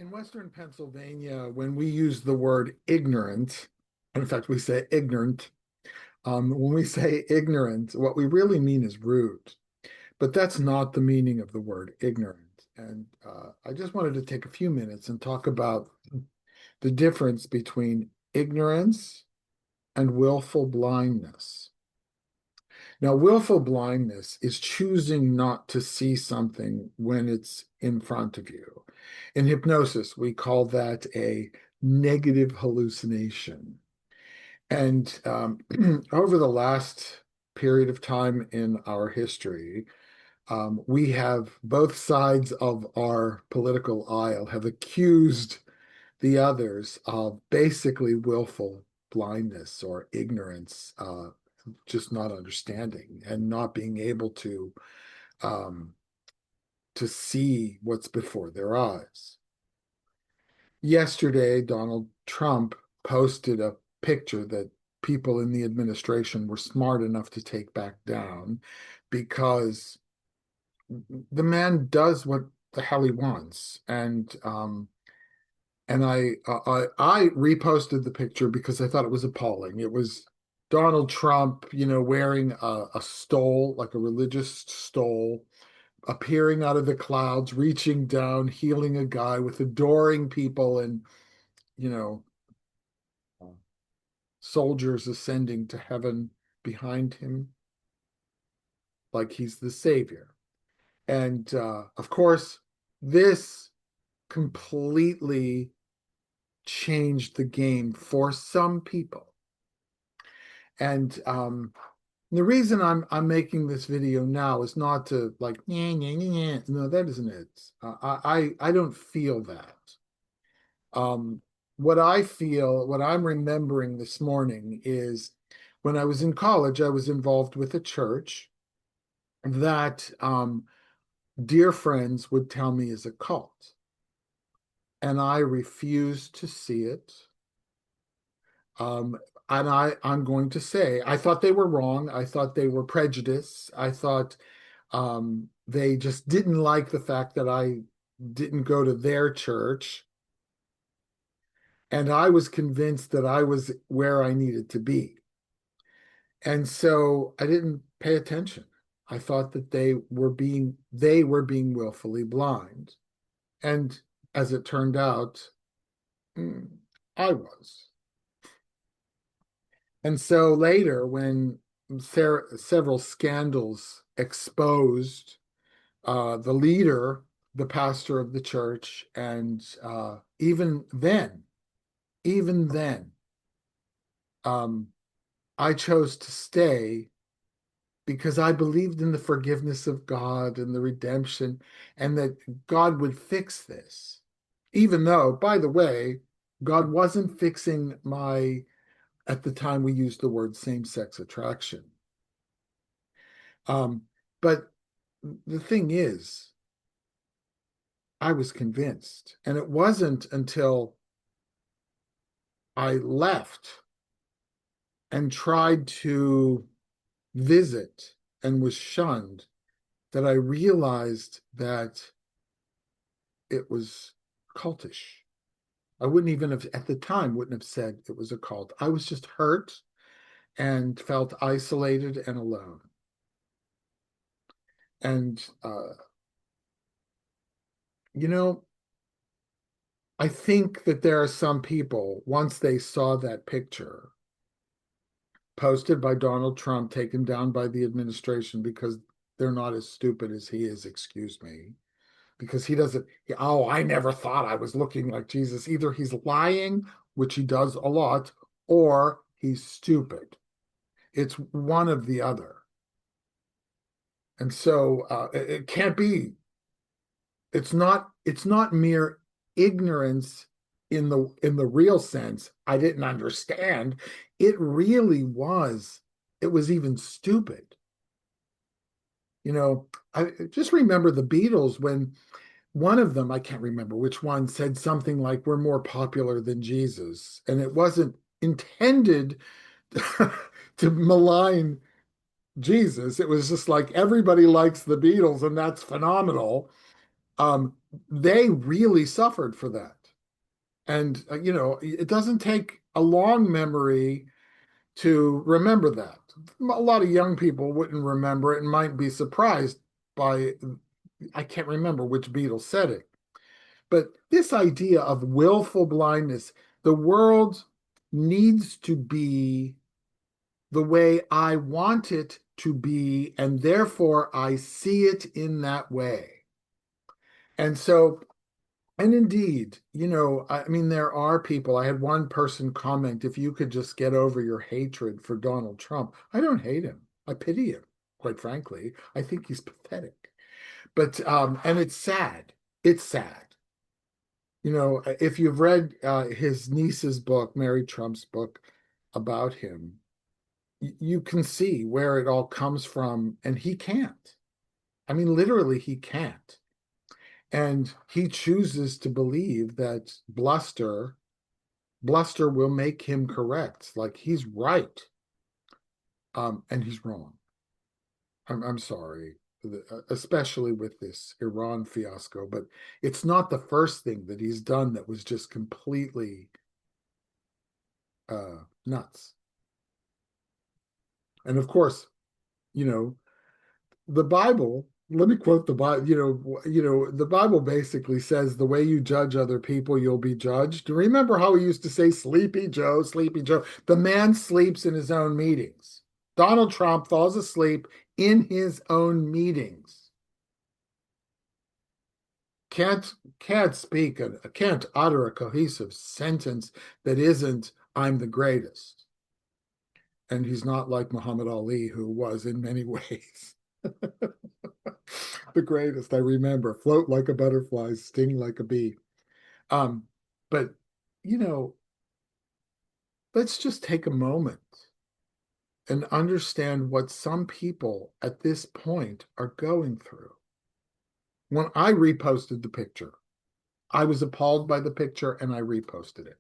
In Western Pennsylvania, when we use the word ignorant, in fact, we say ignorant, when we say ignorant, what we really mean is rude. But that's not the meaning of the word ignorant. And I just wanted to take a few minutes and talk about the difference between ignorance and willful blindness. Now, willful blindness is choosing not to see something when it's in front of you. In hypnosis, we call that a negative hallucination. And over the last period of time in our history, we have both sides of our political aisle have accused the others of basically willful blindness or ignorance, just not understanding and not being able um, to see what's before their eyes. Yesterday, Donald Trump posted a picture that people in the administration were smart enough to take back down because the man does what the hell he wants. And I reposted the picture because I thought it was appalling. It was Donald Trump, wearing a stole, like a religious stole, appearing out of the clouds, reaching down, healing a guy with adoring people and, you know, soldiers ascending to heaven behind him, like he's the savior. And of course, this completely changed the game for some people. And the reason I'm making this video now is not to like, "Nyeh, nyeh, nyeh, nyeh." No, that isn't it. I don't feel that. Um, what I feel, what I'm remembering this morning is when I was in college, I was involved with a church that dear friends would tell me is a cult. And I refused to see it. Um, and I'm going to say, I thought they were wrong. I thought they were prejudiced. I thought they just didn't like the fact that I didn't go to their church. And I was convinced that I was where I needed to be. And so I didn't pay attention. I thought that they were being willfully blind. And as it turned out, mm, I was. And so later, when several scandals exposed the leader, the pastor of the church, and even then, um, I chose to stay because I believed in the forgiveness of God and the redemption, and that God would fix this. Even though, by the way, God wasn't fixing my, at the time we used the word same-sex attraction. Um, but the thing is, I was convinced. And it wasn't until I left and tried to visit and was shunned that I realized that it was cultish. I wouldn't even have, at the time, wouldn't have said it was a cult. I was just hurt and felt isolated and alone. And, you know, I think that there are some people, once they saw that picture posted by Donald Trump, taken down by the administration because they're not as stupid as he is, excuse me, because he doesn't, oh, I never thought I was looking like Jesus. Either he's lying, which he does a lot, or he's stupid. It's one of the other. And so it can't be, it's not mere ignorance in the real sense. I didn't understand. It really was. It was even stupid. I just remember the Beatles when one of them, I can't remember which one, said something like, "We're more popular than Jesus." And it wasn't intended to malign Jesus. It was just like everybody likes the Beatles, and that's phenomenal. um, they really suffered for that. And, it doesn't take a long memory to remember that. A lot of young people wouldn't remember it and might be surprised by, I can't remember which Beatle said it, but this idea of willful blindness, the world needs to be the way I want it to be, and therefore I see it in that way. And so, and indeed, I mean, there are people. I had one person comment, if you could just get over your hatred for Donald Trump. I don't hate him. I pity him, quite frankly. I think he's pathetic. But, and it's sad. It's sad. If you've read his niece's book, Mary Trump's book about him, you can see where it all comes from, and he can't. I mean, literally, he can't. And he chooses to believe that bluster will make him correct. Like he's right, and he's wrong. I'm sorry, especially with this Iran fiasco, but it's not the first thing that he's done that was just completely nuts. And of course, you know, the Bible, let me quote the Bible, the Bible basically says the way you judge other people, you'll be judged. Do you remember how he used to say, Sleepy Joe, Sleepy Joe? The man sleeps in his own meetings. Donald Trump falls asleep in his own meetings. Can't can't utter a cohesive sentence that isn't, I'm the greatest. And he's not like Muhammad Ali, who was in many ways the greatest. I remember, float like a butterfly, sting like a bee. Um, but you know, let's just take a moment and understand what some people at this point are going through. When I reposted the picture, I was appalled by the picture and I reposted it.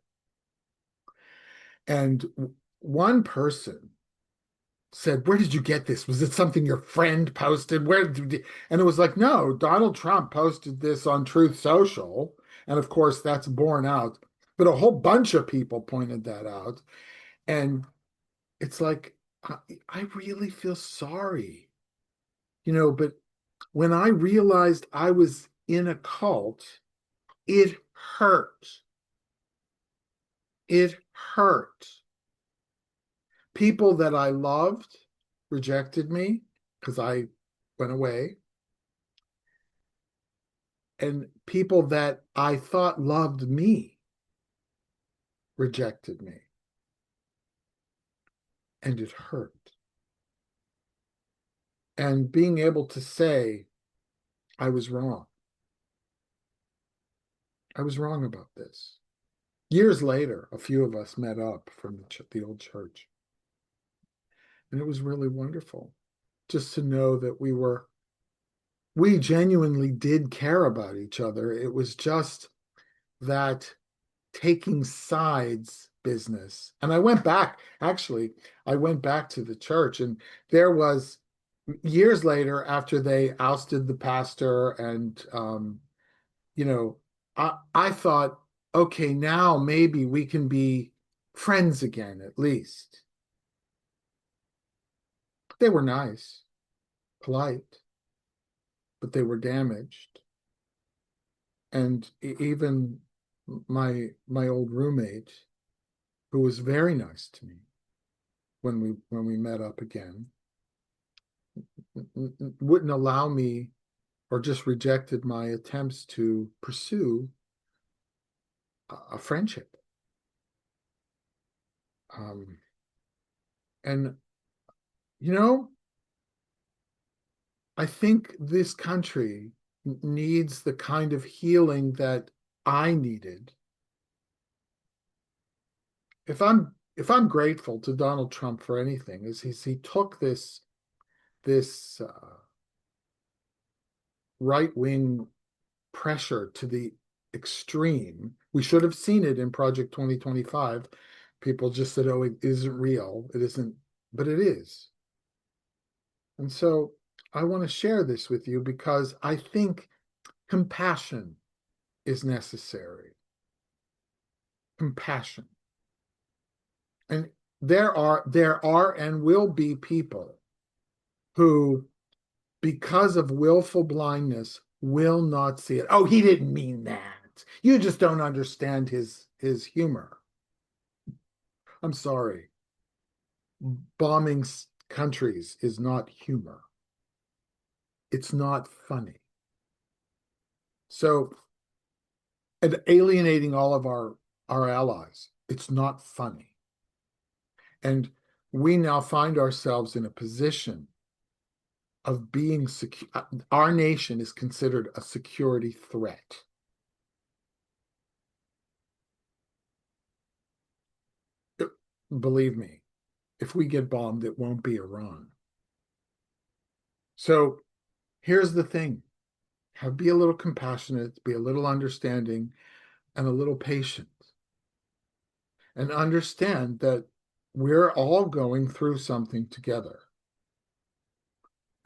And one person said, "Where did you get this? Was it something your friend posted? Where did you?" And it was like, no, Donald Trump posted this on Truth Social. And of course, that's borne out. But a whole bunch of people pointed that out. And it's like, I really feel sorry, but when I realized I was in a cult, it hurt. It hurt. People that I loved rejected me because I went away. And people that I thought loved me rejected me. And it hurt. And being able to say, I was wrong. I was wrong about this. Years later, a few of us met up from the old church. And it was really wonderful just to know that we genuinely did care about each other. It was just that taking sides business. And I went back to the church, and there was years later, after they ousted the pastor, and you know, I thought, okay, now maybe we can be friends again, at least. They were nice, polite, but they were damaged. And even my old roommate, who was very nice to me when we met up again, wouldn't allow me, or just rejected my attempts to pursue a friendship. Um, and you know, I think this country needs the kind of healing that I needed. If I'm grateful to Donald Trump for anything, is he took this right wing pressure to the extreme. We should have seen it in Project 2025. People just said, oh, it isn't real. It isn't, but it is. And so I want to share this with you because I think Compassion is necessary. Compassion. And there are and will be people who, because of willful blindness, will not see it. Oh, he didn't mean that. You just don't understand his humor. I'm sorry. Bombing countries is not humor. It's not funny. So, and alienating all of our allies, it's not funny. And we now find ourselves in a position of being secure. Our nation is considered a security threat. Believe me, if we get bombed, it won't be Iran. So here's the thing. Be a little compassionate, be a little understanding, and a little patient. And understand that we're all going through something together.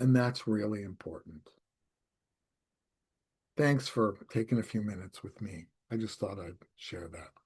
And that's really important. Thanks for taking a few minutes with me. I just thought I'd share that.